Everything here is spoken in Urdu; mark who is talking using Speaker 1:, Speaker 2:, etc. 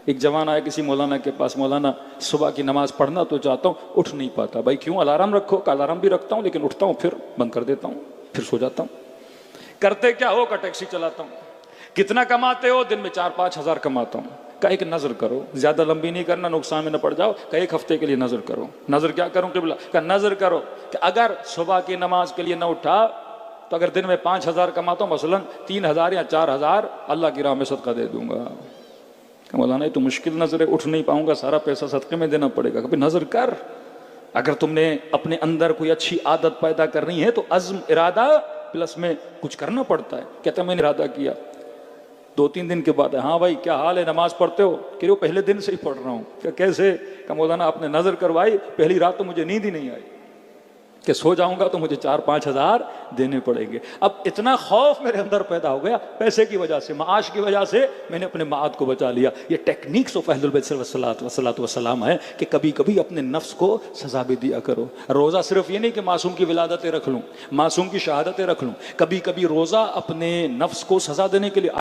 Speaker 1: ایک جوان آیا کسی مولانا کے پاس، مولانا صبح کی نماز پڑھنا تو چاہتا ہوں، اٹھ نہیں پاتا۔ بھائی کیوں؟ الارم رکھو۔ کہ الارم بھی رکھتا ہوں لیکن اٹھتا ہوں پھر بند کر دیتا ہوں، پھر سو جاتا ہوں۔ کرتے کیا ہو؟ کہ ٹیکسی چلاتا ہوں۔ کتنا کماتے ہو؟ دن میں 4-5 ہزار کماتا ہوں۔ کہ ایک نظر کرو، زیادہ لمبی نہیں کرنا، نقصان میں نہ پڑ جاؤ۔ کہ ایک ہفتے کے لیے نظر کرو۔ نظر کیا کروں قبلہ؟ کہ نظر کرو کہ اگر صبح کی نماز کے لیے نہ اٹھا تو اگر دن میں 5 ہزار کماتا ہوں، مثلا 3 ہزار یا 4 ہزار اللہ کی راہ میں صدقہ دے دوں گا۔ کہ مولانا یہ تو مشکل نظر ہے، اٹھ نہیں پاؤں گا، سارا پیسہ صدقے میں دینا پڑے گا۔ کبھی نظر کر، اگر تم نے اپنے اندر کوئی اچھی عادت پیدا کرنی ہے تو عزم، ارادہ پلس میں کچھ کرنا پڑتا ہے۔ کہتا میں نے ارادہ کیا، 2-3 دن کے بعد ہاں بھائی کیا حال ہے، نماز پڑھتے ہو؟ کہ وہ پہلے دن سے ہی پڑھ رہا ہوں۔ کہ کیسے؟ کہ مولانا آپ نے نظر کروائی، پہلی رات تو مجھے نیند ہی نہیں آئی کہ سو جاؤں گا تو مجھے 4-5 ہزار دینے پڑیں گے۔ اب اتنا خوف میرے اندر پیدا ہو گیا، پیسے کی وجہ سے، معاش کی وجہ سے میں نے اپنے معاد کو بچا لیا۔ یہ ٹیکنیکس آف اہل البیت صلوات والسلام ہے کہ کبھی کبھی اپنے نفس کو سزا بھی دیا کرو۔ روزہ صرف یہ نہیں کہ معصوم کی ولادتیں رکھ لوں، معصوم کی شہادتیں رکھ لوں، کبھی کبھی روزہ اپنے نفس کو سزا دینے کے لیے